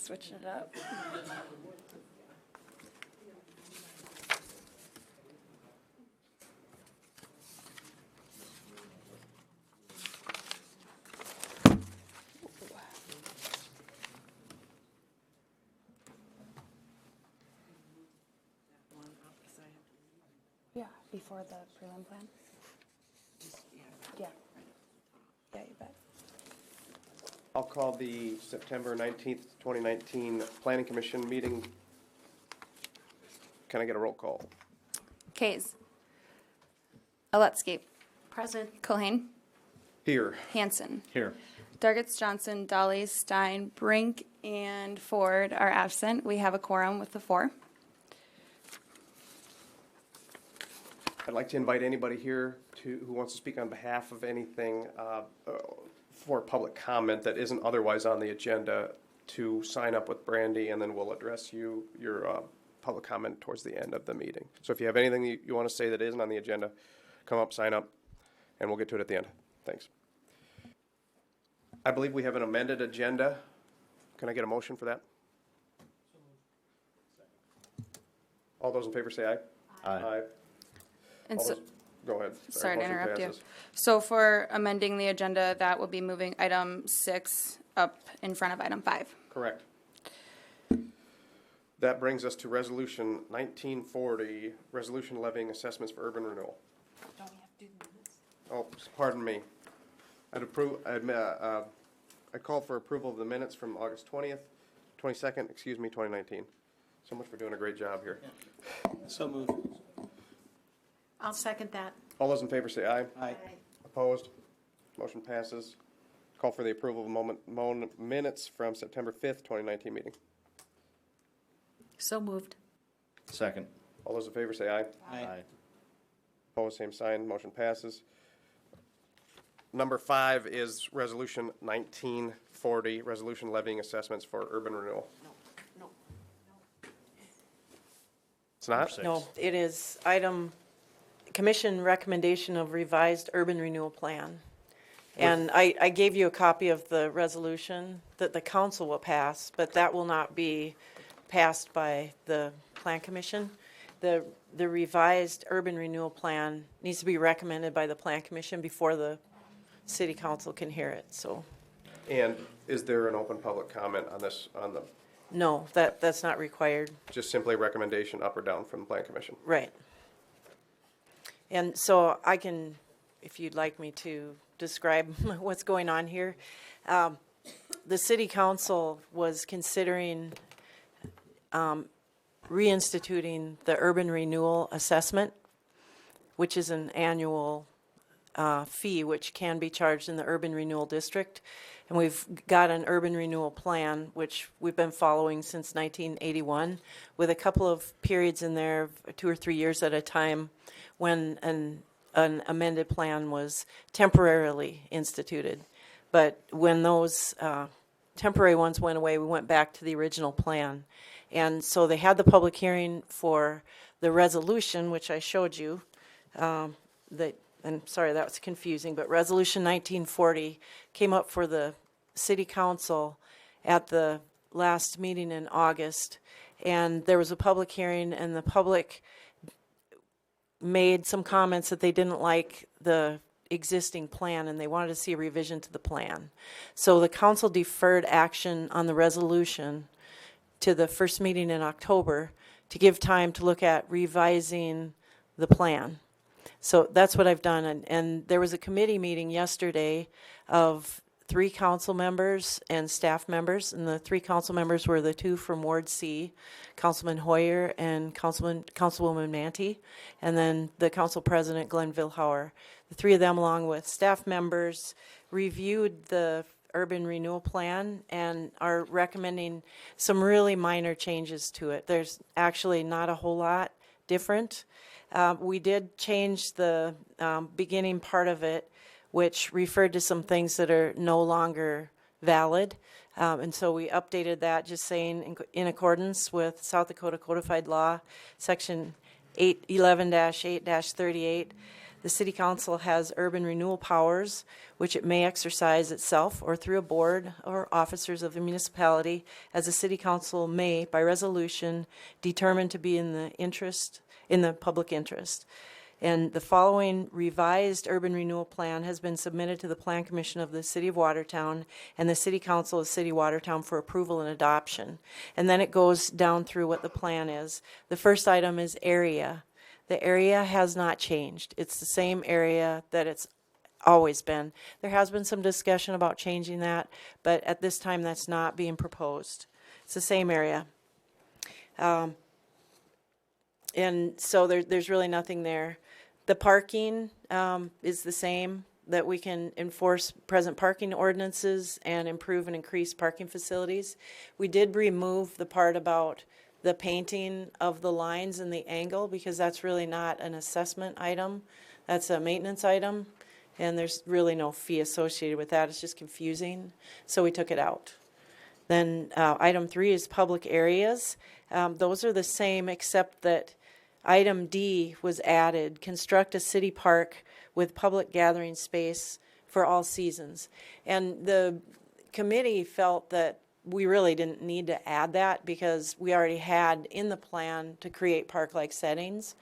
Switching it up. Yeah, before the prelim plan. Yeah. Yeah, you bet. I'll call the September 19th, 2019 Planning Commission meeting. Can I get a roll call? Kays. Aletsky. Present. Culhane. Here. Hanson. Here. Dargits, Johnson, Dolly, Stein, Brink, and Ford are absent. We have a quorum with the 4. I'd like to invite anybody here who wants to speak on behalf of anything for public comment that isn't otherwise on the agenda to sign up with Brandy, and then we'll address your public comment towards the end of the meeting. So if you have anything you want to say that isn't on the agenda, come up, sign up, and we'll get to it at the end. Thanks. I believe we have an amended agenda. Can I get a motion for that? All those in favor say aye. Aye. And All so, those- Go ahead. sorry to Motion interrupt you. passes. So for amending the agenda, that will be moving item 6 up in front of item 5. Correct. That brings us to Resolution 1940, Resolution levying assessments for urban renewal. Don't we have to do the minutes? Oh, pardon me. I call for approval of the minutes from August 20th, 22nd, 2019. So much for doing a great job here. So moved. I'll second that. All those in favor say aye. Aye. Opposed? Motion passes. Call for the approval of minutes from September 5th, 2019 meeting. So moved. Second. All those in favor say aye. Aye. Opposed, same sign. Motion passes. Number 5 is Resolution 1940, Resolution levying assessments for urban renewal. No. It's not? Six. No, it is item, commission recommendation of revised urban renewal plan. And I gave you a copy of the resolution that the council will pass, but that will not be passed by the plan commission. The revised urban renewal plan needs to be recommended by the plan commission before the city council can hear it, so. And is there an open public comment on this, No, that's not required. just simply recommendation up or down from the plan commission? Right. And so I can, if you'd like me to describe what's going on here. The city council was considering reinstituting the urban renewal assessment, which is an annual fee which can be charged in the urban renewal district. And we've got an urban renewal plan, which we've been following since 1981, with a couple of periods in there, 2 or 3 years at a time, when an amended plan was temporarily instituted. But when those temporary ones went away, we went back to the original plan. And so they had the public hearing for the resolution, which I showed you, and sorry, that was confusing, but Resolution 1940 came up for the city council at the last meeting in August. And there was a public hearing, and the public made some comments that they didn't like the existing plan, and they wanted to see a revision to the plan. So the council deferred action on the resolution to the first meeting in October to give time to look at revising the plan. So that's what I've done. And there was a committee meeting yesterday of 3 council members and staff members. And the 3 council members were the 2 from Ward C, Councilman Hoyer and Councilwoman Manty, and then the council president, Glenn Vilhauer. The 3 of them, along with staff members, reviewed the urban renewal plan and are recommending some really minor changes to it. There's actually not a whole lot different. We did change the beginning part of it, which referred to some things that are no longer valid. And so we updated that, just saying in accordance with South Dakota Codified Law, Section 811-8-38, The city council has urban renewal powers, which it may exercise itself or through a board or officers of the municipality, as the city council may, by resolution, determine to be in the public interest. And the following revised urban renewal plan has been submitted to the Plan Commission of the City of Watertown and the City Council of the City of Watertown for approval and adoption. And then it goes down through what the plan is. The first item is area. The area has not changed. It's the same area that it's always been. There has been some discussion about changing that, but at this time that's not being proposed. It's the same area. And so there's really nothing there. The parking is the same, that we can enforce present parking ordinances and improve and increase parking facilities. We did remove the part about the painting of the lines and the angle, because that's really not an assessment item. That's a maintenance item, and there's really no fee associated with that. It's just confusing, so we took it out. Then item 3 is public areas. Those are the same, except that item D was added: construct a city park with public gathering space for all seasons. And the committee felt that we really didn't need to add that, because we already had in the plan to create park-like settings.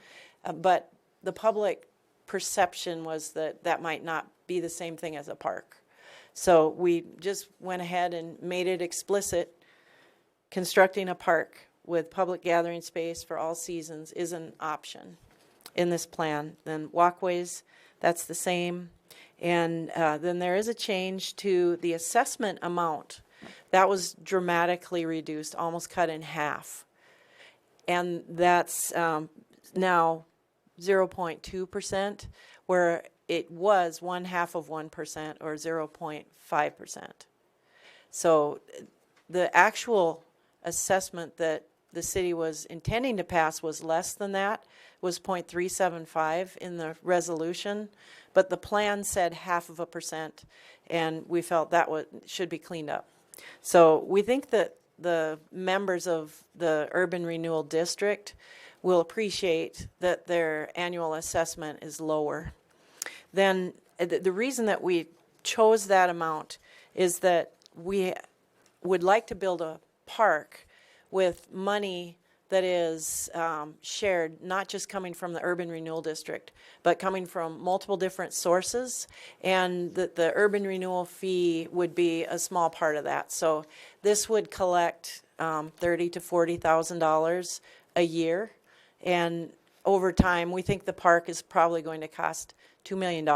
But the public perception was that that might not be the same thing as a park. So we just went ahead and made it explicit. Constructing a park with public gathering space for all seasons is an option in this plan. Then walkways, that's the same. And then there is a change to the assessment amount. That was dramatically reduced, almost cut in half. And that's now 0.2%, where it was 0.5% or 0.5%. So the actual assessment that the city was intending to pass was less than that, was 0.375 in the resolution, but the plan said 0.5%, and we felt that should be cleaned up. So we think that the members of the Urban Renewal District will appreciate that their annual assessment is lower. Then the reason that we chose that amount is that we would like to build a park with money that is shared, not just coming from the Urban Renewal District, but coming from multiple different sources, and that the urban renewal fee would be a small part of that. So this would collect $30,000 to $40,000 a year, and over time, we think the park is probably going to cost $2 million,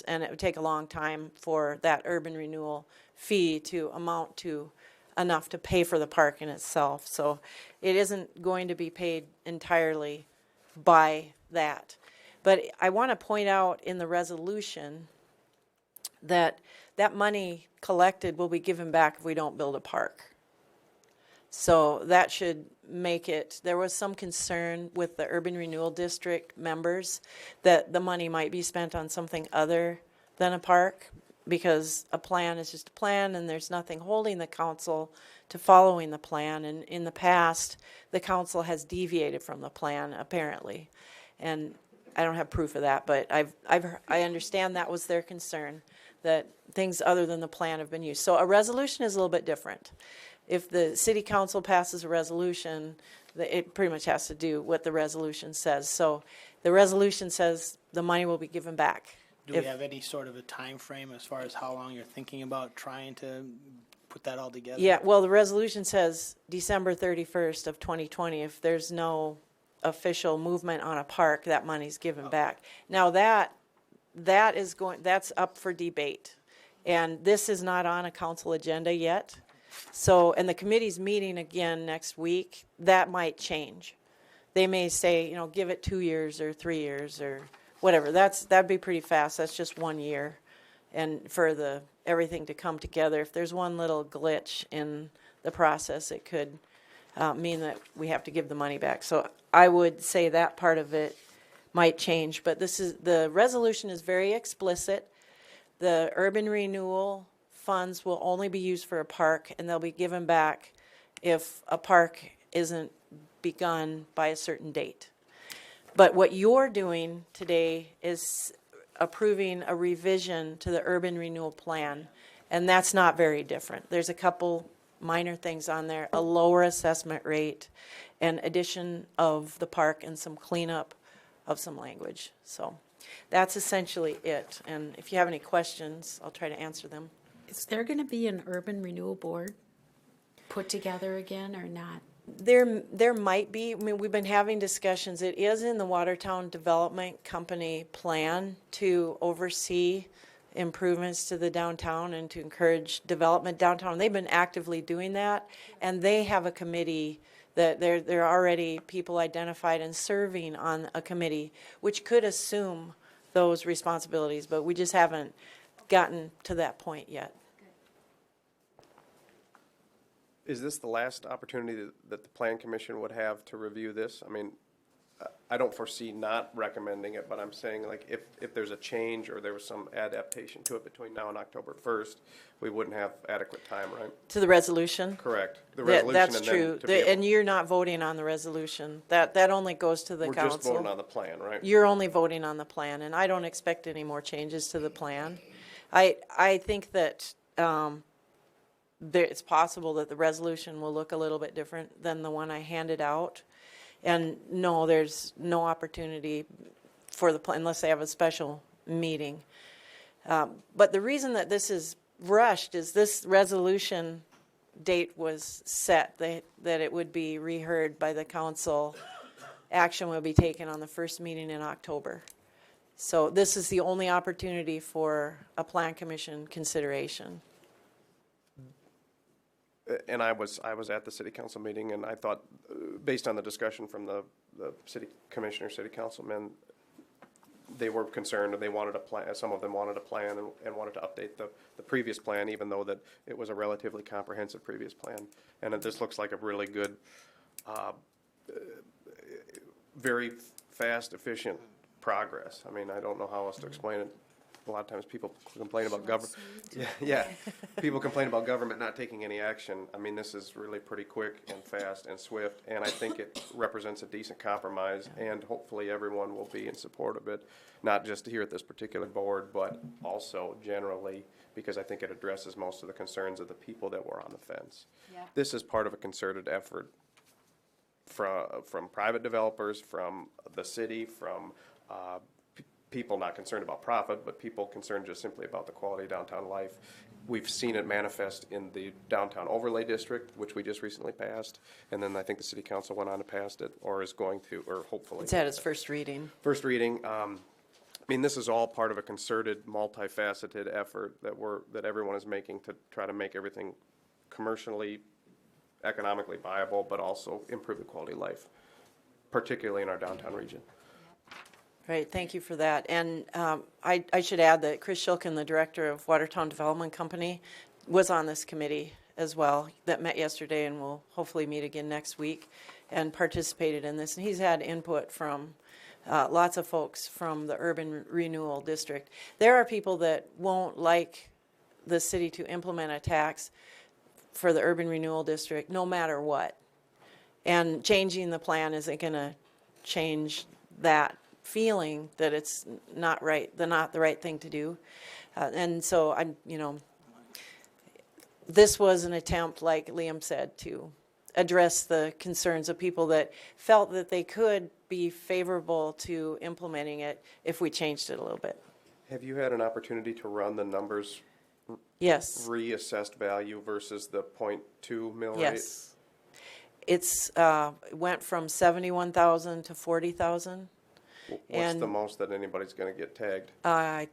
and it would take a long time for that urban renewal fee to amount to enough to pay for the park in itself. So it isn't going to be paid entirely by that. But I want to point out in the resolution that that money collected will be given back if we don't build a park. So that should make it, there was some concern with the Urban Renewal District members that the money might be spent on something other than a park, because a plan is just a plan, and there's nothing holding the council to following the plan. And in the past, the council has deviated from the plan, apparently. And I don't have proof of that, but I understand that was their concern, that things other than the plan have been used. So a resolution is a little bit different. If the city council passes a resolution, it pretty much has to do what the resolution says. So the resolution says the money will be given back. Do we have any sort of a time frame as far as how long you're thinking about trying to put that all together? Yeah, well, the resolution says December 31st of 2020. If there's no official movement on a park, that money's given back. Now that's up for debate. And this is not on a council agenda yet. So, and the committee's meeting again next week, that might change. They may say, give it 2 years or 3 years or whatever. That'd be pretty fast. That's just 1 year. And for everything to come together, if there's one little glitch in the process, it could mean that we have to give the money back. So I would say that part of it might change, but the resolution is very explicit. The urban renewal funds will only be used for a park, and they'll be given back if a park isn't begun by a certain date. But what you're doing today is approving a revision to the urban renewal plan, and that's not very different. There's a couple minor things on there, a lower assessment rate, and addition of the park and some cleanup of some language. So that's essentially it. And if you have any questions, I'll try to answer them. Is there going to be an urban renewal board put together again or not? There might be. I mean, we've been having discussions. It is in the Watertown Development Company plan to oversee improvements to the downtown and to encourage development downtown. They've been actively doing that, and they have a committee that there are already people identified and serving on a committee which could assume those responsibilities, but we just haven't gotten to that point yet. Is this the last opportunity that the Plan Commission would have to review this? I mean, I don't foresee not recommending it, but I'm saying, like, if there's a change or there was some adaptation to it between now and October 1st, we wouldn't have adequate time, right? To the resolution? Correct. The That- resolution That's and then true. to be able- And you're not voting on the resolution. That only goes to the We're council. just voting on the plan, right? You're only voting on the plan, and I don't expect any more changes to the plan. I think that it's possible that the resolution will look a little bit different than the one I handed out. And no, there's no opportunity for the plan unless they have a special meeting. But the reason that this is rushed is this resolution date was set, that it would be reheard by the council. Action will be taken on the first meeting in October. So this is the only opportunity for a plan commission consideration. And I was at the city council meeting, and I thought, based on the discussion from the city commissioner, city councilmen, they were concerned, and they wanted a plan, some of them wanted a plan and wanted to update the previous plan, even though that it was a relatively comprehensive previous plan. And this looks like a really good, very fast, efficient progress. I mean, I don't know how else to explain it. A lot of times people complain about government. Yeah. People complain about government not taking any action. I mean, this is really pretty quick and fast and swift, and I think it represents a decent compromise, and hopefully everyone will be in support of it, not just here at this particular board, but also generally, because I think it addresses most of the concerns of the people that were on the fence. Yeah. This is part of a concerted effort from private developers, from the city, from people not concerned about profit, but people concerned just simply about the quality of downtown life. We've seen it manifest in the downtown overlay district, which we just recently passed, and then I think the city council went on to pass it, or is going to, or hopefully. It's at its first reading. First reading. I mean, this is all part of a concerted, multifaceted effort that everyone is making to try to make everything commercially, economically viable, but also improve the quality of life, particularly in our downtown region. Right, thank you for that. And I should add that Chris Shilkin, the director of Watertown Development Company, was on this committee as well, that met yesterday and will hopefully meet again next week, and participated in this. And he's had input from lots of folks from the Urban Renewal District. There are people that won't like the city to implement a tax for the Urban Renewal District, no matter what. And changing the plan isn't going to change that feeling that it's not the right thing to do. And so this was an attempt, like Liam said, to address the concerns of people that felt that they could be favorable to implementing it if we changed it a little bit. Have you had an opportunity to run the numbers, Yes. reassessed value versus the 0.2 mill rate? Yes. It's went from 71,000 to 40,000. What's And- the most that anybody's going to get tagged? I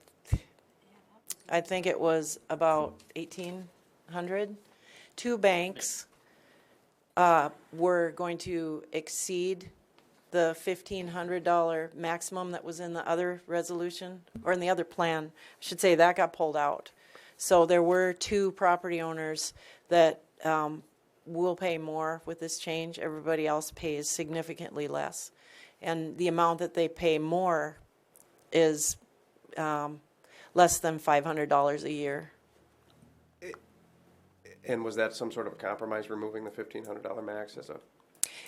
think it was about 1,800. Two banks were going to exceed the $1,500 maximum that was in the other resolution, or in the other plan. I should say that got pulled out. So there were two property owners that will pay more with this change. Everybody else pays significantly less. And the amount that they pay more is less than $500 a year. And was that some sort of a compromise, removing the $1,500 max as a?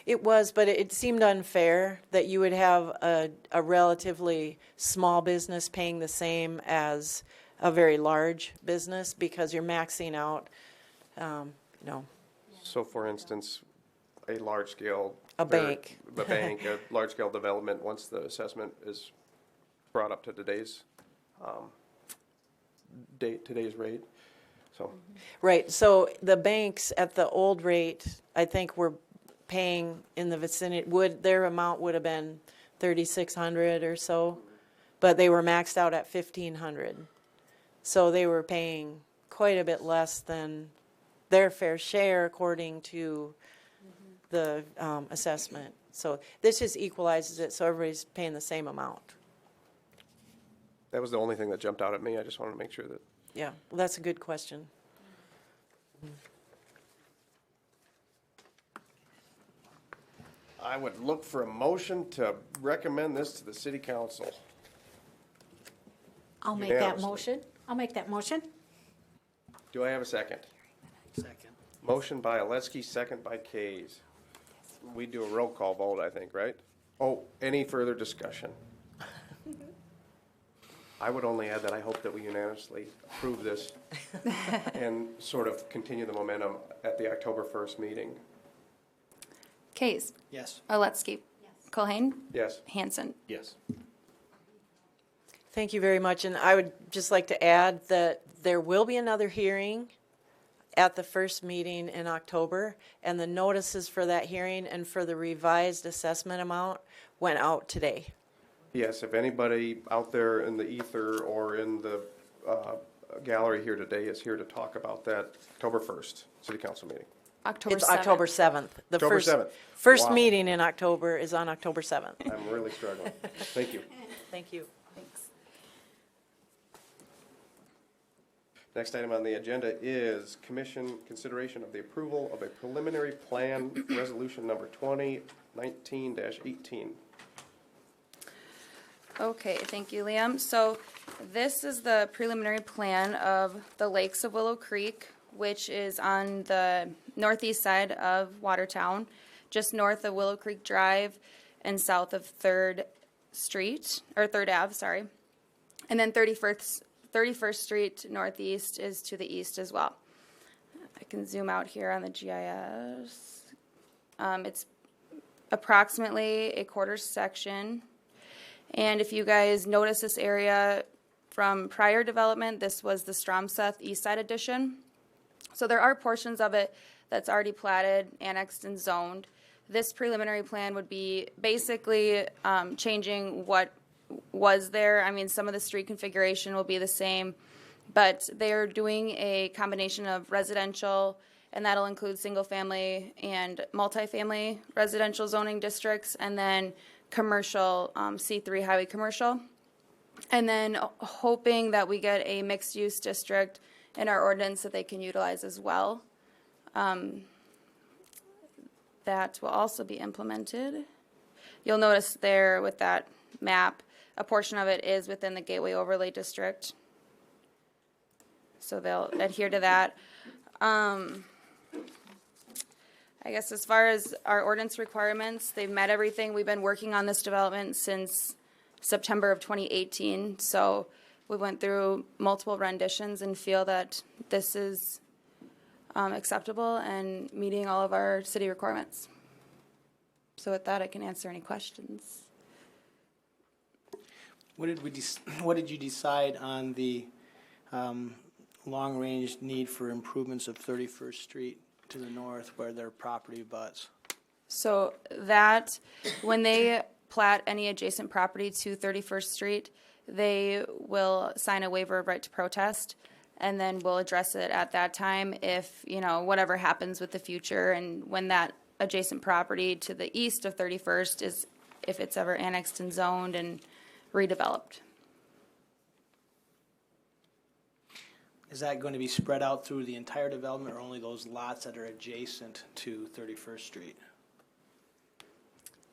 It was, but it seemed unfair that you would have a relatively small business paying the same as a very large business because you're maxing out, you know, So for instance, a large-scale. A bank. A bank, a large-scale development, once the assessment is brought up to today's today's rate, so. right. So the banks at the old rate, I think were paying in the vicinity, their amount would have been 3,600 or so, but they were maxed out at 1,500. So they were paying quite a bit less than their fair share according to the assessment. So this just equalizes it, so everybody's paying the same amount. That was the only thing that jumped out at me. I just wanted to make sure that. Yeah, well, that's a good question. I would look for a motion to recommend this to the city council. I'll make that Unanimously. motion. I'll make that motion. Do I have a second? Second. Motion by Oleski, second by Kays. We do a roll call vote, I think, right? Oh, any further discussion? I would only add that I hope that we unanimously approve this and sort of continue the momentum at the October 1st meeting. Kays, Yes. Orletsky, Colhane, Yes? Hanson. Yes. Thank you very much, and I would just like to add that there will be another hearing at the first meeting in October, and the notices for that hearing and for the revised assessment amount went out today. Yes, if anybody out there in the ether or in the gallery here today is here to talk about that, October 1st, city council meeting. October It's 7th. October 7th. The October first 7th. First Wow. meeting in October is on October 7th. I'm really struggling. Thank you. Thank you. Thanks. Next item on the agenda is commission consideration of the approval of a preliminary plan resolution number 2019-18. Okay, thank you, Liam. So this is the preliminary plan of the Lakes of Willow Creek, which is on the northeast side of Watertown, just north of Willow Creek Drive and south of 3rd Street, or 3rd Ave, sorry. And then 31st Street northeast is to the east as well. I can zoom out here on the GIS. It's approximately a quarter section. And if you guys notice this area from prior development, this was the Stromseth East Side Edition. So there are portions of it that's already platted, annexed, and zoned. This preliminary plan would be basically changing what was there. I mean, some of the street configuration will be the same, but they're doing a combination of residential, and that'll include single-family and multifamily residential zoning districts, and then commercial, C3 highway commercial. And then hoping that we get a mixed-use district in our ordinance that they can utilize as well. That will also be implemented. You'll notice there with that map, a portion of it is within the Gateway Overlay District. So they'll adhere to that. I guess as far as our ordinance requirements, they've met everything. We've been working on this development since September of 2018. So we went through multiple renditions and feel that this is acceptable and meeting all of our city requirements. So with that, I can answer any questions. What did you decide on the long-range need for improvements of 31st Street to the north where their property butts? So that, when they plat any adjacent property to 31st Street, they will sign a waiver of right to protest, and then we'll address it at that time if, you know, whatever happens with the future, and when that adjacent property to the east of 31st is, if it's ever annexed and zoned and redeveloped. Is that going to be spread out through the entire development or only those lots that are adjacent to 31st Street?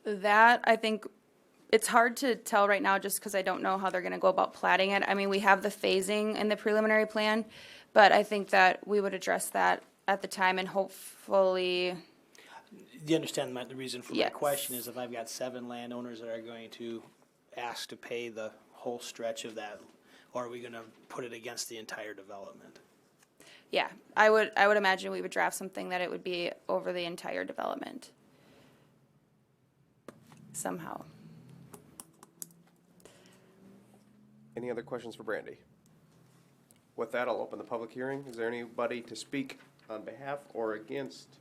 That, I think, it's hard to tell right now just because I don't know how they're going to go about platting it. I mean, we have the phasing in the preliminary plan, but I think that we would address that at the time and hopefully, Do you understand the reason for my Yes. question is if I've got 7 landowners that are going to ask to pay the whole stretch of that, or are we gonna put it against the entire development? Yeah, I would imagine we would draft something that it would be over the entire development. Somehow. Any other questions for Brandy? With that, I'll open the public hearing. Is there anybody to speak on behalf or against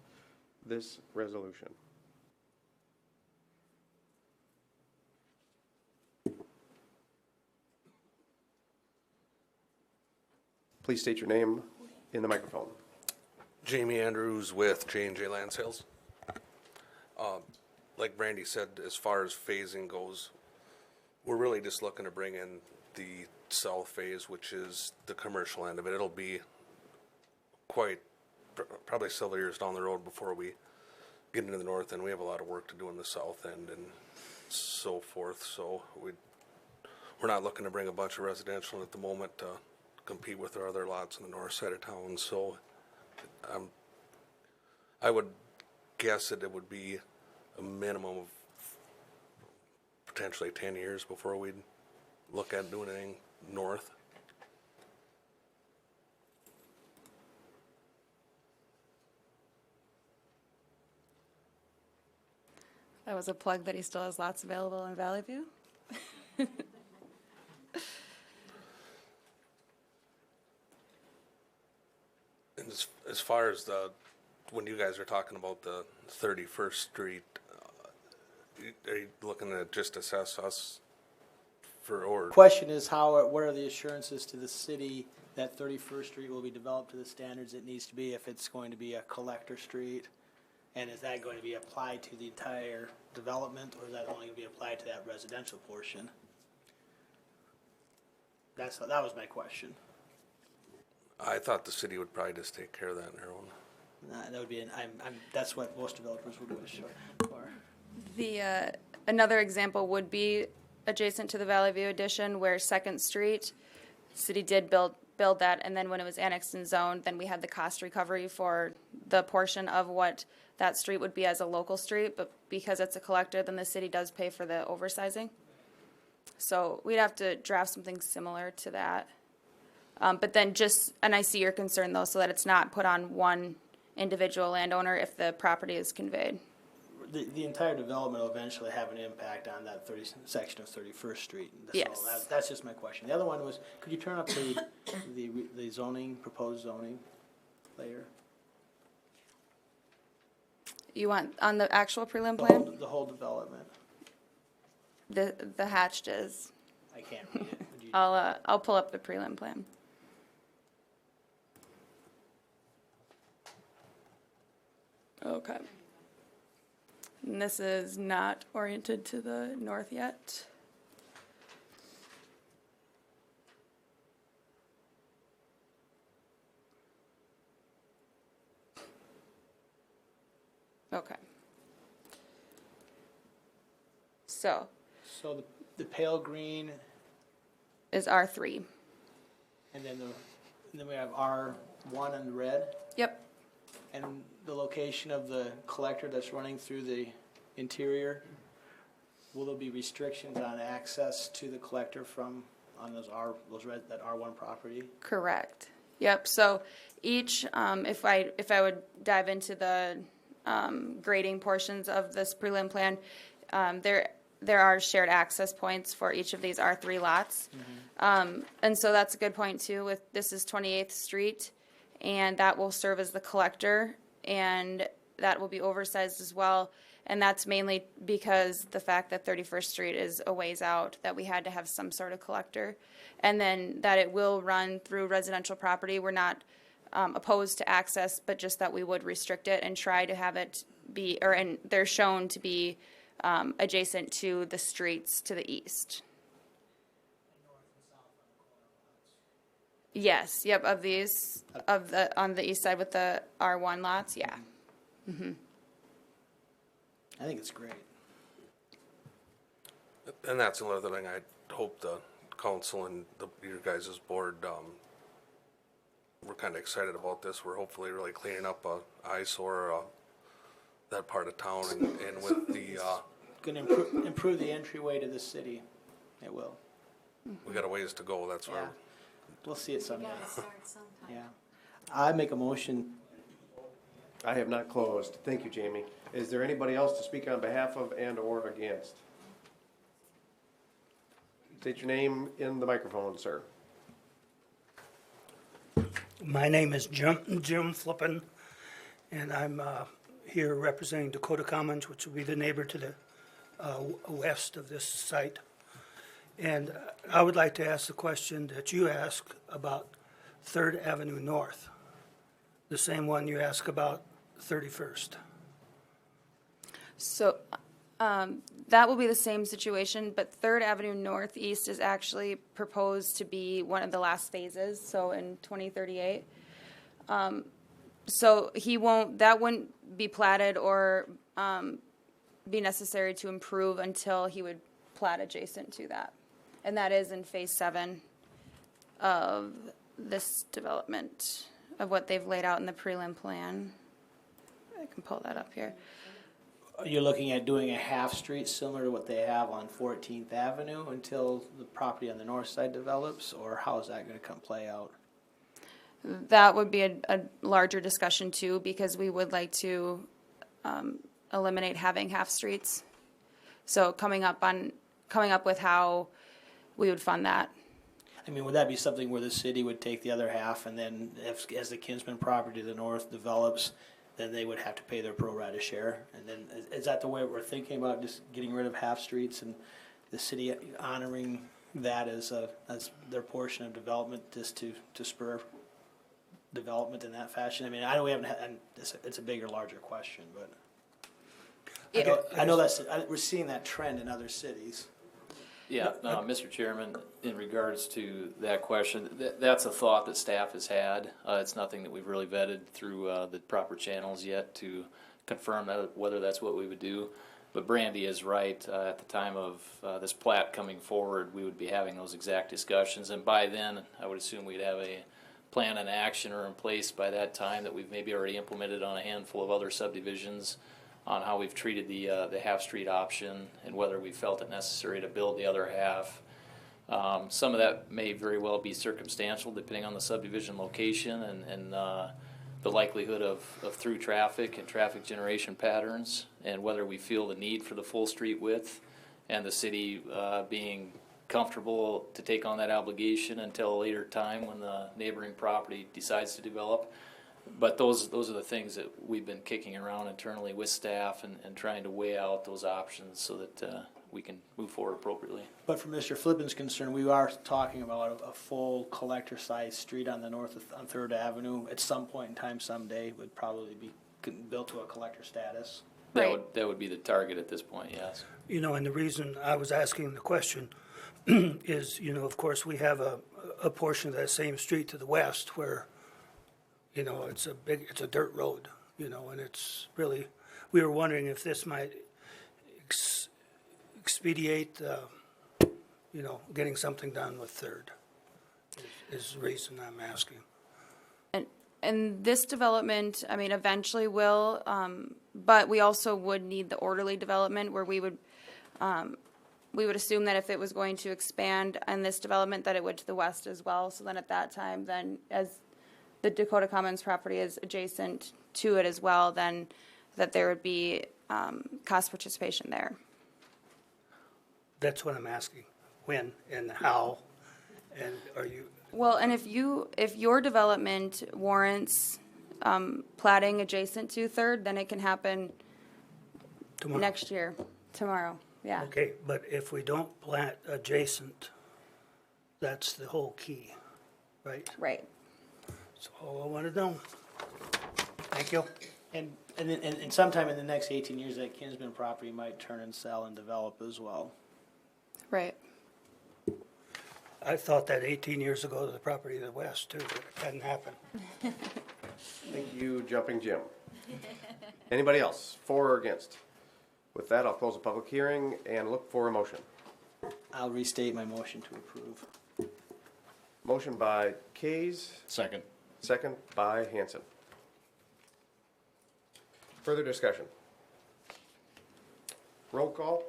this resolution? Please state your name in the microphone. Jamie Andrews with J&J Land Sales. Like Brandy said, as far as phasing goes, we're really just looking to bring in the south phase, which is the commercial end of it. It'll be probably several years down the road before we get into the north end. We have a lot of work to do in the south end and so forth. So we're not looking to bring a bunch of residential at the moment to compete with our other lots on the north side of town. So I would guess that it would be a minimum of potentially 10 years before we'd look at doing anything north. That was a plug that he still has lots available in Valley View. And as far as when you guys are talking about the 31st Street, are you looking to just assess us or Question is what are the assurances to the city that 31st Street will be developed to the standards it needs to be if it's going to be a collector street? And is that going to be applied to the entire development, or is that only going to be applied to that residential portion? That was my question. I thought the city would probably just take care of that on their own. That would be that's what most developers would wish for. The, another example would be adjacent to the Valley View addition where Second Street, city did build that, and then when it was annexed and zoned, then we had the cost recovery for the portion of what that street would be as a local street, but because it's a collector, then the city does pay for the oversizing. So we'd have to draft something similar to that. But then and I see your concern though, so that it's not put on one individual landowner if the property is conveyed. The entire development will eventually have an impact on that section of 31st Street. So Yes. That's just my question. The other one was, could you turn up the zoning, proposed zoning layer? You want on the actual prelim plan? The whole development. The hatched is. I can't read it. Would you- I'll pull up the prelim plan. Okay. And this is not oriented to the north yet. Okay. So, So the pale green, is R3. and then we have R1 in red, Yep. and the location of the collector that's running through the interior. Will there be restrictions on access to the collector on that R1 property? Correct. Yep. So each, if I would dive into the grading portions of this prelim plan, there are shared access points for each of these R3 lots. And so that's a good point too. This is 28th Street, and that will serve as the collector, and that will be oversized as well. And that's mainly because the fact that 31st Street is a ways out, that we had to have some sort of collector. And then that it will run through residential property. We're not opposed to access, but just that we would restrict it and try to have it be, and they're shown to be adjacent to the streets to the east. Yes, yep, on the east side with the R1 lots, yeah. I think it's great. And that's another thing I hope the council and your guys' board, we're kind of excited about this. We're hopefully really cleaning up a eyesore, that part of town and with the, Gonna improve the entryway to the city. It will. we got a ways to go, that's Yeah. where. We'll see it someday. start sometime. Yeah. I make a motion. I have not closed. Thank you, Jamie. Is there anybody else to speak on behalf of and/or against? State your name in the microphone, sir. My name is Jim Flippin, and I'm here representing Dakota Commons, which will be the neighbor to the west of this site. And I would like to ask the question that you asked about Third Avenue North, the same one you asked about 31st. So, that will be the same situation, but Third Avenue Northeast is actually proposed to be one of the last phases, so in 2038. So that wouldn't be platted or, be necessary to improve until he would plat adjacent to that. And that is in phase 7 of this development, of what they've laid out in the prelim plan. I can pull that up here. You're looking at doing a half street similar to what they have on 14th Avenue until the property on the north side develops, or how is that gonna play out? That would be a larger discussion too, because we would like to eliminate having half streets. So coming up with how we would fund that. I mean, would that be something where the city would take the other half, and then as the Kinsman property to the north develops, then they would have to pay their pro rata share? And then, is that the way we're thinking about, just getting rid of half streets and the city honoring that as their portion of development, just to spur development in that fashion? I mean, I know we haven't had, and it's a bigger, larger question, but I know we're seeing that trend in other cities. Yeah, Mr. Chairman, in regards to that question, that's a thought that staff has had. It's nothing that we've really vetted through the proper channels yet to confirm whether that's what we would do. But Brandy is right. At the time of this plat coming forward, we would be having those exact discussions. And by then, I would assume we'd have a plan in action or in place by that time that we've maybe already implemented on a handful of other subdivisions, on how we've treated the half street option and whether we felt it necessary to build the other half. Some of that may very well be circumstantial depending on the subdivision location and the likelihood of through traffic and traffic generation patterns, and whether we feel the need for the full street width and the city being comfortable to take on that obligation until a later time when the neighboring property decides to develop. But those are the things that we've been kicking around internally with staff and trying to weigh out those options so that we can move forward appropriately. But from Mr. Flippin's concern, we are talking about a full collector-sized street on the north on Third Avenue. At some point in time, someday, would probably be built to a collector status. Right. That would be the target at this point, yes. You know, and the reason I was asking the question is, you know, of course, we have a portion of that same street to the west where, you know, it's a dirt road, you know, and it's really, we were wondering if this might expedite, you know, getting something done with Third, is the reason I'm asking. And this development, I mean, eventually will, but we also would need the orderly development where we would assume that if it was going to expand on this development, that it would to the west as well. So then at that time, then as the Dakota Commons property is adjacent to it as well, then that there would be cost participation there. That's what I'm asking, when and how, and are you, Well, and if your development warrants platting adjacent to Third, then it can happen tomorrow? next year, tomorrow, yeah. Okay, but if we don't plant adjacent, that's the whole key, right? Right. That's all I want to know. Thank you. And sometime in the next 18 years, that Kinsman property might turn and sell and develop as well. Right. I thought that 18 years ago, the property to the west too, but it hadn't happened. Thank you, Jumping Jim. Anybody else, for or against? With that, I'll close the public hearing and look for a motion. I'll restate my motion to approve. Motion by Kays, Second. second by Hanson. Further discussion? Roll call?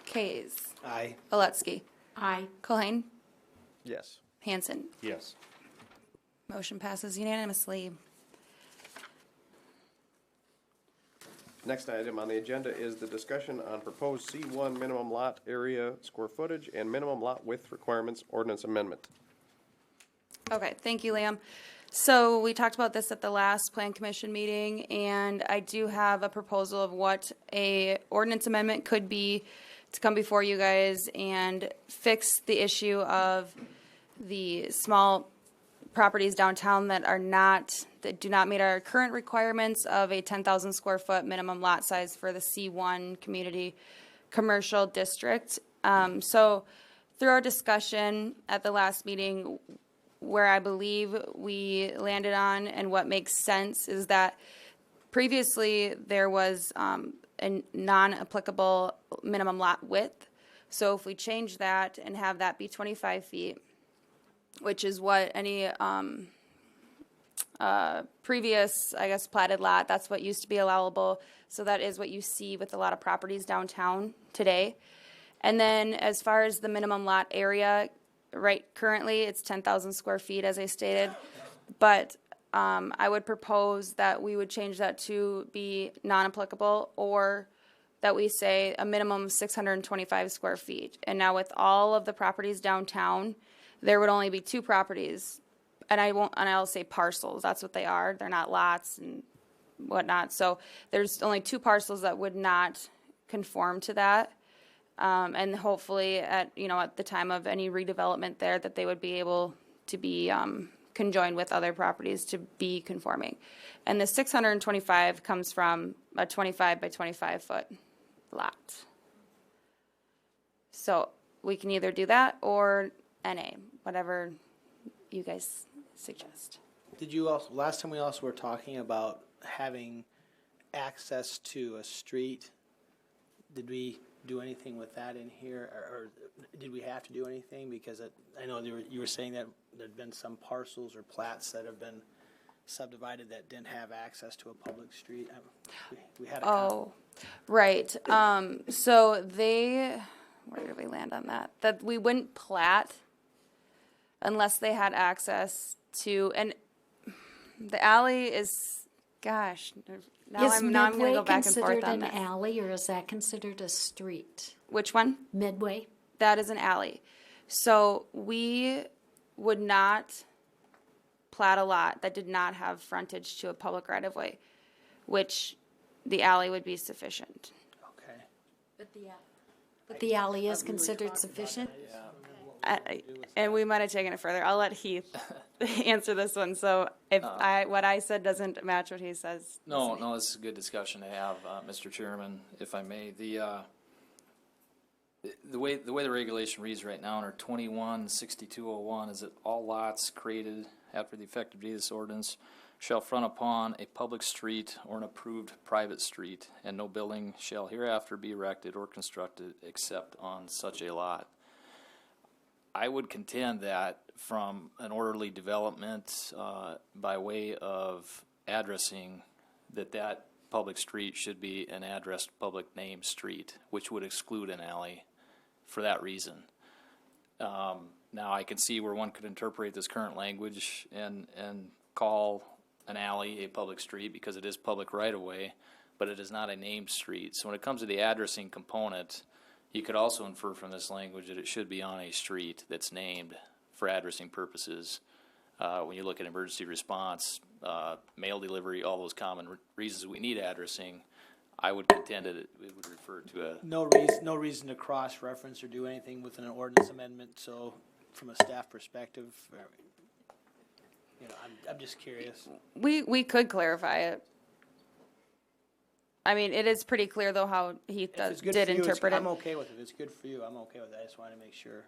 Kays, Aye. Valetsky, Aye. Kohane, Yes. Hanson. Yes. Motion passes unanimously. Next item on the agenda is the discussion on proposed C1 minimum lot area square footage and minimum lot width requirements ordinance amendment. Okay, thank you, Liam. So we talked about this at the last Plan Commission meeting, and I do have a proposal of what a ordinance amendment could be to come before you guys and fix the issue of the small properties downtown that do not meet our current requirements of a 10,000 square foot minimum lot size for the C1 community commercial district. So through our discussion at the last meeting, where I believe we landed on and what makes sense is that previously there was a non-applicable minimum lot width. So if we change that and have that be 25 feet, which is what any previous, I guess, platted lot, that's what used to be allowable. So that is what you see with a lot of properties downtown today. And then as far as the minimum lot area, right, currently it's 10,000 square feet, as I stated. But I would propose that we would change that to be non-applicable, or that we say a minimum of 625 square feet. And now with all of the properties downtown, there would only be 2 properties, and I'll say parcels, that's what they are. They're not lots and whatnot. So there's only 2 parcels that would not conform to that. And hopefully at the time of any redevelopment there, that they would be able to be conjoined with other properties to be conforming. And the 625 comes from a 25 by 25 foot lot. So we can either do that or NA, whatever you guys suggest. Did you also, last time we also were talking about having access to a street, did we do anything with that in here, or did we have to do anything? Because I know you were saying that there'd been some parcels or plats that have been subdivided that didn't have access to a public street. We had a Oh, right. So where did we land on that? That we wouldn't plat unless they had access to, and the alley is, gosh, now I'm going to go back and forth on Is Midway considered this. an alley, or is that considered a street? Which one? Midway? That is an alley. So we would not plat a lot that did not have frontage to a public right-of-way, which the alley would be sufficient. Okay. But the alley is considered sufficient? And we might have taken it further. I'll let Heath answer this one. So if what I said doesn't match what he says. No, this is a good discussion to have, Mr. Chairman, if I may. The way the regulation reads right now under 21-6201 is that all lots created after the effective date of this ordinance shall front upon a public street or an approved private street, and no building shall hereafter be erected or constructed except on such a lot. I would contend that from an orderly development by way of addressing that public street should be an addressed public name street, which would exclude an alley for that reason. Now I can see where one could interpret this current language and call an alley a public street because it is public right of way, but it is not a named street. So when it comes to the addressing component, you could also infer from this language that it should be on a street that's named for addressing purposes. When you look at emergency response, mail delivery, all those common reasons we need addressing, I would contend that it would refer to a... No reason to cross-reference or do anything with an ordinance amendment, so from a staff perspective, I'm just curious. We could clarify it. I mean, it is pretty clear though how Heath If it's good did for you, interpret I'm it. okay with it. If it's good for you, I'm okay with it. I just wanted to make sure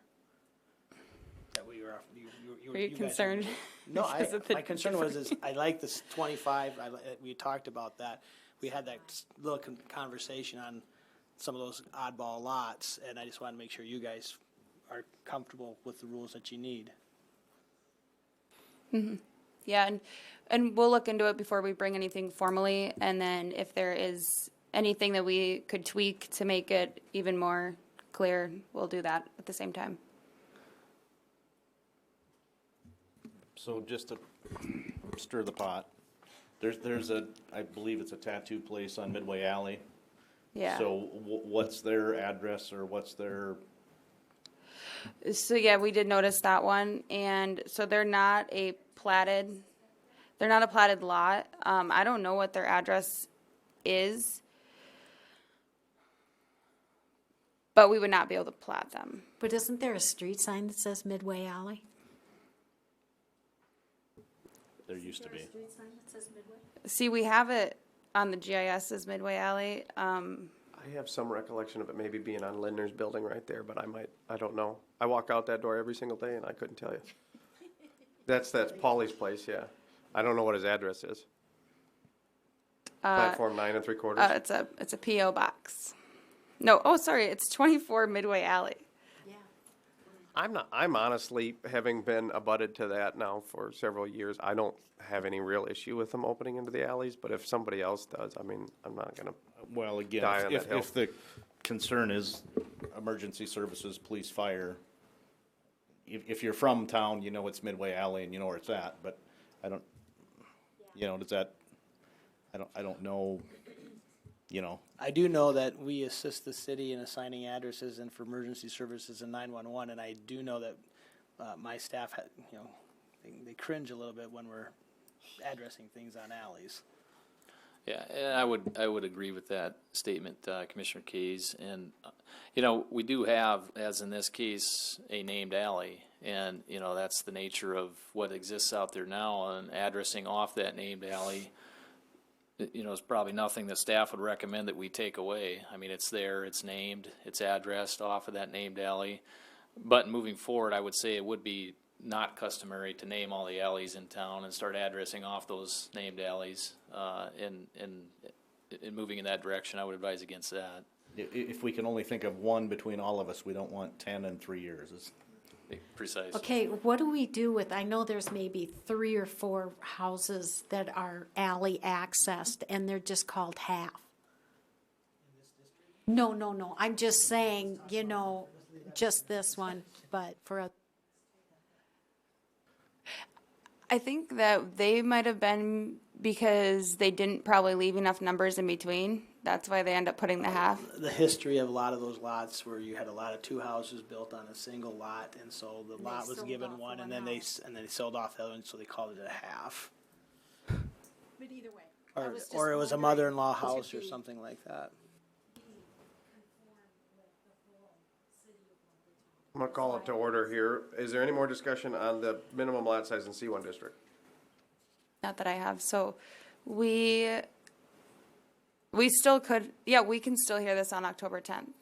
that we were. Are you guys concerned? No, because of the my concern was I like this 25. We talked about that. We had that little conversation on some of those oddball lots, and I just wanted to make sure you guys are comfortable with the rules that you need. Yeah, and we'll look into it before we bring anything formally, and then if there is anything that we could tweak to make it even more clear, we'll do that at the same time. So just to stir the pot, there's a, I believe it's a tattoo place on Midway Alley. Yeah. So what's their address or what's their, So yeah, we did notice that one, and so they're not a platted lot. I don't know what their address is, but we would not be able to plat them. But isn't there a street sign that says Midway Alley? there used to be? See, we have it on the GIS as Midway Alley. I have some recollection of it maybe being on Lindner's building right there, but I don't know. I walk out that door every single day and I couldn't tell you. That's Paulie's place, yeah. I don't know what his address is. Platform 9 3/4. It's a PO box. No, oh sorry, it's 24 Midway Alley. I'm honestly, having been abutted to that now for several years, I don't have any real issue with them opening into the alleys, but if somebody else does, I mean, I'm not gonna. Well, again, Die on if, that hill. if the concern is emergency services, police, fire, if you're from town, you know it's Midway Alley and you know where it's at, but I don't, you know, does that, I don't know, you know. I do know that we assist the city in assigning addresses and for emergency services and 911, and I do know that my staff, they cringe a little bit when we're addressing things on alleys. Yeah, and I would agree with that statement, Commissioner Kays. And, we do have, as in this case, a named alley. And, that's the nature of what exists out there now, and addressing off that named alley, is probably nothing that staff would recommend that we take away. I mean, it's there, it's named, it's addressed off of that named alley. But moving forward, I would say it would be not customary to name all the alleys in town and start addressing off those named alleys. In moving in that direction, I would advise against that. If we can only think of one between all of us, we don't want 10 in 3 years. Precise. Okay, what do we do with, I know there's maybe 3 or 4 houses that are alley accessed and they're just called half. No, I'm just saying, just this one, but for a, I think that they might have been because they didn't probably leave enough numbers in between. That's why they end up putting the half. The history of a lot of those lots where you had a lot of 2 houses built on a single lot, and so the lot was sold given off one, one and then they house. sold off the other one, so they called it a half. but either way. I was just Or it was a wondering mother-in-law to house or be- something like that. I'm gonna call it to order here. Is there any more discussion on the minimum lot size in C1 district? Not that I have. So we still could, we can still hear this on October 10th.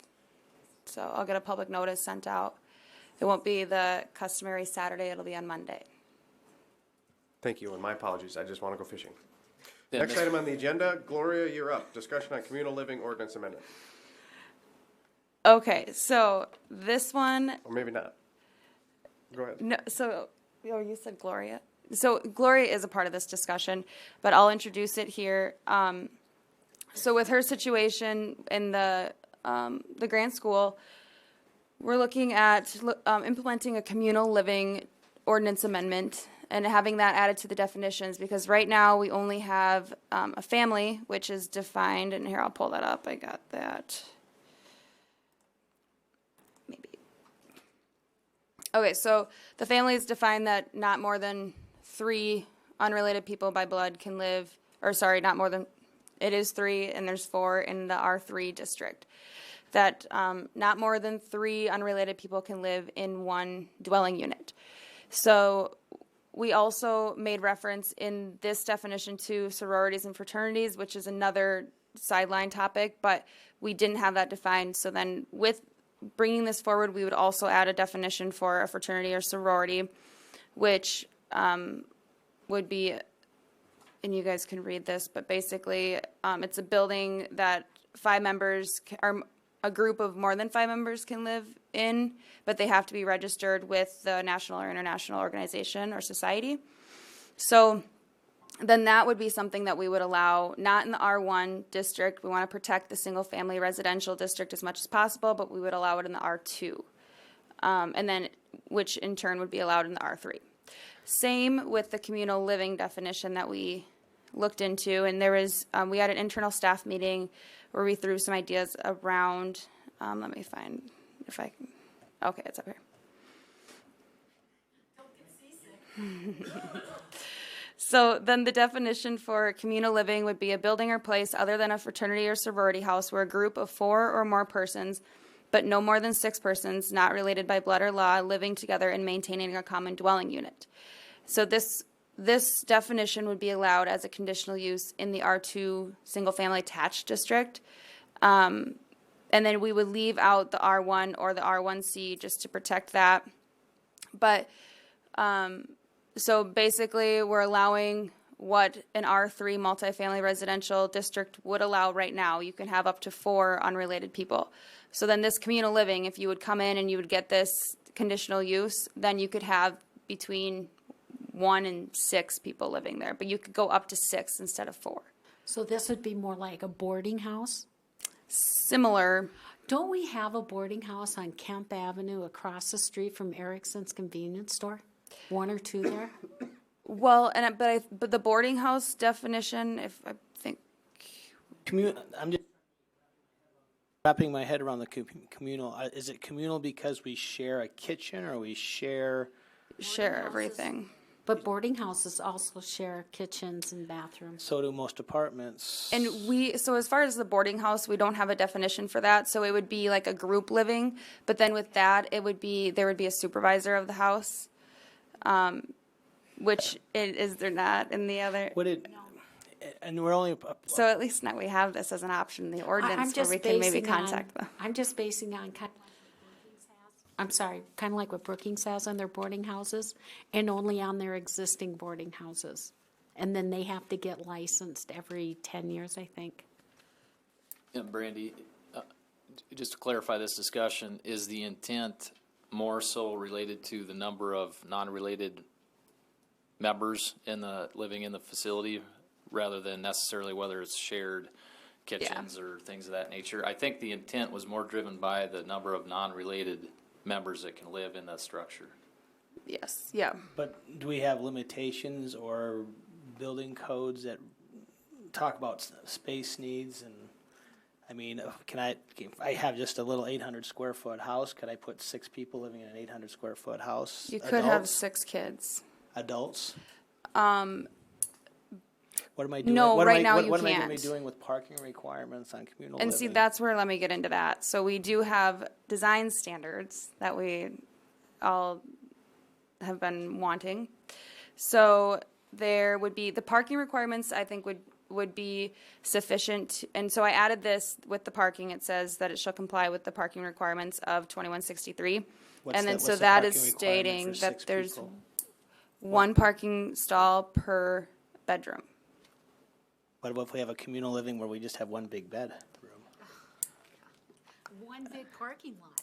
So I'll get a public notice sent out. It won't be the customary Saturday, it'll be on Monday. Thank you, and my apologies. I just want to go fishing. Yeah, Next Mr. item on the agenda, Gloria, you're up. Discussion on communal living ordinance amendment, Okay, so this one, or maybe not. Go ahead. no, you said Gloria. So Gloria is a part of this discussion, but I'll introduce it here. So with her situation in the Grant School, we're looking at implementing a communal living ordinance amendment and having that added to the definitions, because right now we only have a family, which is defined, and here, I'll pull that up. I got that. Maybe. Okay, so the family is defined that not more than 3 unrelated people by blood can live, or sorry, not more than, it is 3, and there's 4 in the R3 district. That not more than 3 unrelated people can live in one dwelling unit. So we also made reference in this definition to sororities and fraternities, which is another sideline topic, but we didn't have that defined. So then with bringing this forward, we would also add a definition for a fraternity or sorority, which would be, and you guys can read this, but basically it's a building that 5 members are a group of more than 5 members can live in, but they have to be registered with the national or international organization or society. So then that would be something that we would allow, not in the R1 district. We want to protect the single-family residential district as much as possible, but we would allow it in the R2. And then, which in turn would be allowed in the R3. Same with the communal living definition that we looked into, and there was, we had an internal staff meeting where we threw some ideas around, let me find, if I can, okay, it's up here. So then the definition for communal living would be a building or place other than a fraternity or sorority house where a group of 4 or more persons, but no more than 6 persons, not related by blood or law, living together and maintaining a common dwelling unit. So this definition would be allowed as a conditional use in the R2 single-family attached district. And then we would leave out the R1 or the R1C just to protect that. But so basically, we're allowing what an R3 multifamily residential district would allow right now. You can have up to 4 unrelated people. So then this communal living, if you would come in and you would get this conditional use, then you could have between 1 and 6 people living there. But you could go up to 6 instead of 4. So this would be more like a boarding house? Similar. Don't we have a boarding house on Kemp Avenue across the street from Erickson's convenience store? 1 or 2 there? Well, but the boarding house definition, if I think, I'm just wrapping my head around the communal. Is it communal because we share a kitchen or we share? share everything. But boarding houses also share kitchens and bathrooms. So do most apartments. And so as far as the boarding house, we don't have a definition for that. So it would be like a group living, but then with that, there would be a supervisor of the house, which they're not in the other. And we're only. So at least now we have this as an option in the ordinance where we can maybe contact them. I'm just basing on kind of like what Brookings has on their boarding houses, and only on their existing boarding houses. And then they have to get licensed every 10 years, I think. And Brandy, just to clarify this discussion, is the intent more so related to the number of non-related members living in the facility rather than necessarily whether it's shared kitchens or things of that nature? I think the intent was more driven by the number of non-related members that can live in that structure. Yes, yeah. But do we have limitations or building codes that talk about space needs? And I mean, if I have just a little 800 square foot house, could I put 6 people living in an 800 square foot house? You could have 6 kids. Adults? What am I now doing? you can't. What am I going to be doing with parking requirements on communal And living? see, that's where, let me get into that. So we do have design standards that we all have been wanting. So there would be, the parking requirements, I think, would be sufficient. And so I added this with the parking. It says that it shall comply with the parking requirements of 2163. And then so that is stating that there's 1 parking stall per bedroom. What about if we have a communal living where we just have 1 big bedroom? 1 big parking lot.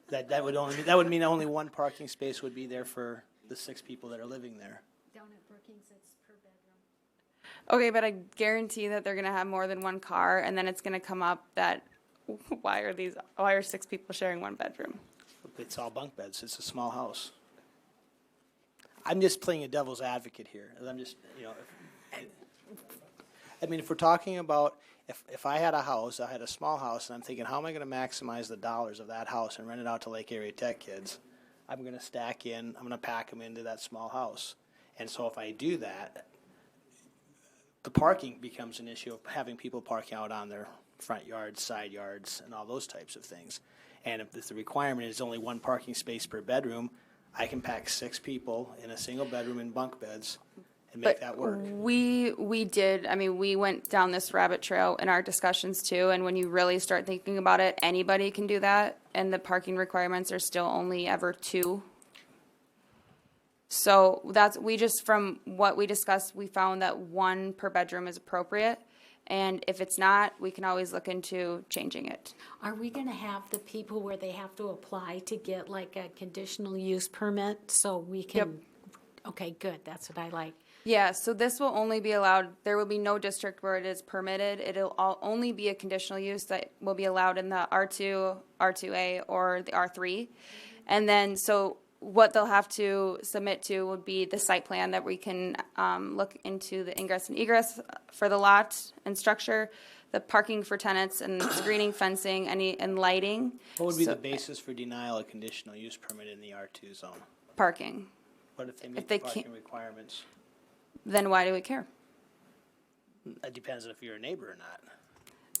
That would mean only 1 parking space would be there for the 6 people that are living there. Down at Brookings, it's per bedroom. Okay, but I guarantee that they're going to have more than 1 car, and then it's going to come up that why are 6 people sharing 1 bedroom? It's all bunk beds. It's a small house. I'm just playing a devil's advocate here. I'm just, I mean, if we're talking about, if I had a house, I had a small house, and I'm thinking, how am I going to maximize the dollars of that house and rent it out to Lake Area Tech kids? I'm going to stack in, I'm going to pack them into that small house. And so if I do that, the parking becomes an issue of having people parking out on their front yards, side yards, and all those types of things. And if the requirement is only 1 parking space per bedroom, I can pack 6 people in a single bedroom in bunk beds and make that work. We went down this rabbit trail in our discussions too, and when you really start thinking about it, anybody can do that, and the parking requirements are still only ever 2. So from what we discussed, we found that 1 per bedroom is appropriate, and if it's not, we can always look into changing it. Are we going to have the people where they have to apply to get like a conditional use permit so we can? Yep. Okay, good. That's what I like. Yeah, so this will only be allowed, there will be no district where it is permitted. Only be a conditional use that will be allowed in the R2, R2A, or the R3. And then, so what they'll have to submit to would be the site plan that we can look into the ingress and egress for the lot and structure, the parking for tenants and screening, fencing, and lighting. What would be So- the basis for denial of conditional use permit in the R2 zone? Parking. What if they meet they the can't- parking requirements? Then why do we care? It depends if you're a neighbor or not.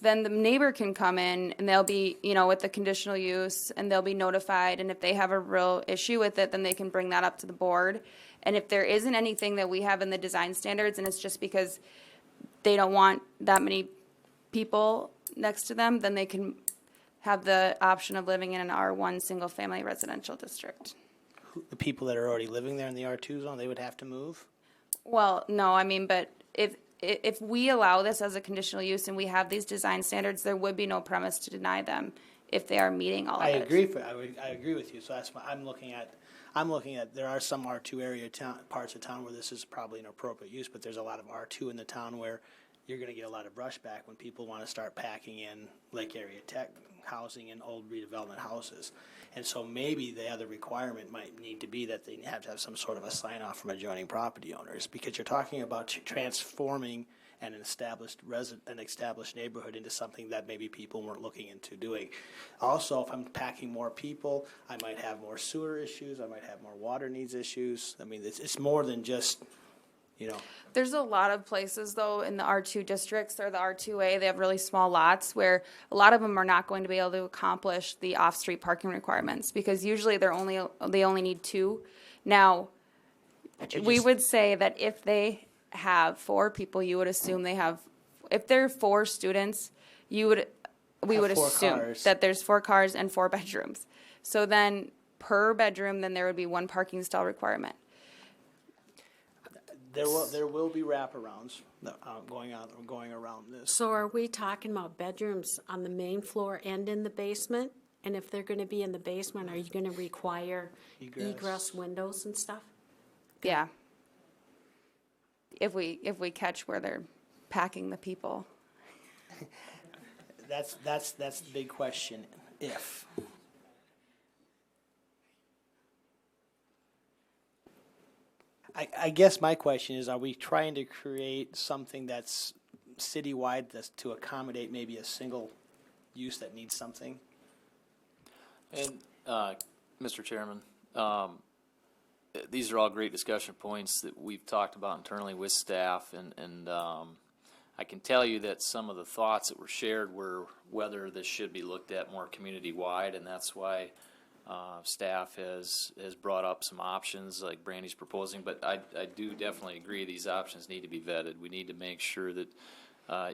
Then the neighbor can come in and they'll be, with the conditional use, and they'll be notified, and if they have a real issue with it, then they can bring that up to the board. And if there isn't anything that we have in the design standards, and it's just because they don't want that many people next to them, then they can have the option of living in an R1 single-family residential district. The people that are already living there in the R2 zone, they would have to move? Well, no, I mean, but if we allow this as a conditional use and we have these design standards, there would be no premise to deny them if they are meeting all of I it. I agree with you, so that's why I'm looking at, there are some R2 area parts of town where this is probably an appropriate use, but there's a lot of R2 in the town where you're gonna get a lot of brushback when people wanna start packing in Lake Area Tech housing and old redevelopment houses. And so maybe the other requirement might need to be that they have to have some sort of a sign off from adjoining property owners, because you're talking about transforming an established neighborhood into something that maybe people weren't looking into doing. Also, if I'm packing more people, I might have more sewer issues, I might have more water needs issues. I mean, it's more than just, There's a lot of places, though, in the R2 districts or the R2A, they have really small lots where a lot of them are not going to be able to accomplish the off-street parking requirements, because usually they only need 2. Now, we would say that if they have 4 people, you would assume they have, if there are 4 students, we would Have 4 assume cars. that there's 4 cars and 4 bedrooms. So then per bedroom, then there would be 1 parking stall requirement. there will be wraparounds going around this. So are we talking about bedrooms on the main floor and in the basement? And if they're gonna be in the basement, are you gonna require egress windows and stuff? Yeah. If we catch where they're packing the people. That's the big question, if. I guess my question is, are we trying to create something that's citywide to accommodate maybe a single use that needs something? And, Mr. Chairman, these are all great discussion points that we've talked about internally with staff, and I can tell you that some of the thoughts that were shared were whether this should be looked at more community-wide, and that's why staff has brought up some options like Brandy's proposing, but I do definitely agree these options need to be vetted. We need to make sure that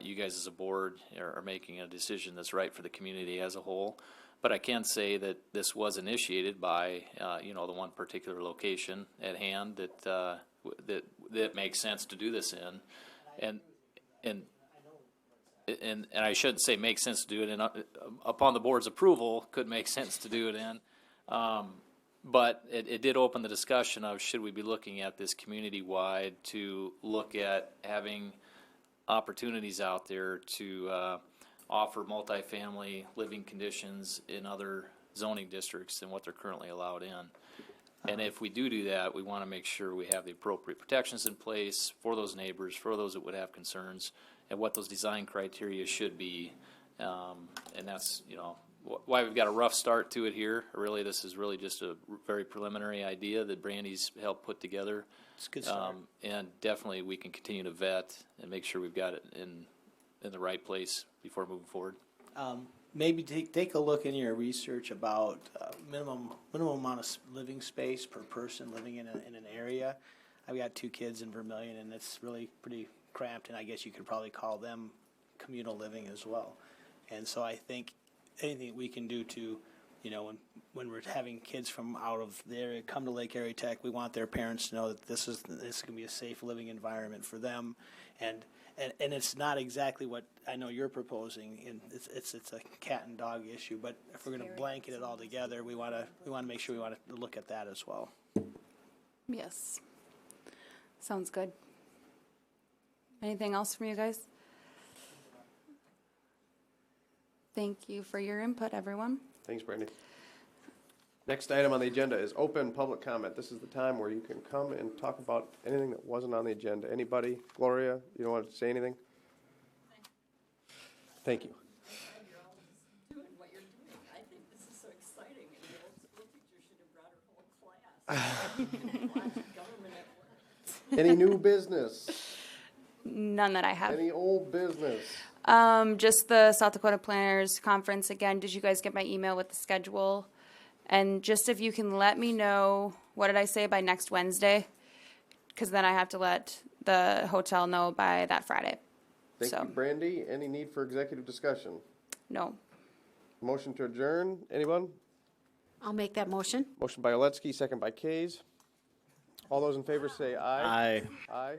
you guys as a board are making a decision that's right for the community as a whole. But I can say that this was initiated by, the one particular location at hand that makes sense to do this in. And I shouldn't say makes sense to do it in, upon the board's approval, could make sense to do it in. But it did open the discussion of should we be looking at this community-wide to look at having opportunities out there to offer multifamily living conditions in other zoning districts than what they're currently allowed in. And if we do that, we want to make sure we have the appropriate protections in place for those neighbors, for those that would have concerns, and what those design criteria should be. And that's, why we've got a rough start to it here. Really, this is really just a very preliminary idea that Brandy's helped put together. It's a good start. And definitely we can continue to vet and make sure we've got it in the right place before moving forward. Maybe take a look in your research about minimum amount of living space per person living in an area. I've got 2 kids in Vermillion, and it's really pretty cramped, and I guess you could probably call them communal living as well. And so I think anything we can do to, when we're having kids from out of the area come to Lake Area Tech, we want their parents to know that this is going to be a safe living environment for them, and it's not exactly what I know you're proposing, and it's a cat and dog issue. But if we're going to blanket it all together, we want to make sure we want to look at that as well. Yes. Sounds good. Anything else from you guys? Thank you for your input, everyone. Thanks, Brandy. Next item on the agenda is open public comment. This is the time where you can come and talk about anything that wasn't on the agenda. Anybody? Gloria, you don't want to say anything? Thank you. Doing what you're doing. I think this is so exciting, and the old school teacher should have brought her whole class. Watch government at work. Any new business? None that I have. Any old business? Just the South Dakota Planners Conference again. Did you guys get my email with the schedule? And just if you can let me know, what did I say, by next Wednesday? Because then I have to let the hotel know by that Friday. Thank So, you, Brandy. Any need for executive discussion? no. Motion to adjourn, anyone? I'll make that motion. Motion by Oletsky, second by Kays. All those in favor say aye. Aye. Aye.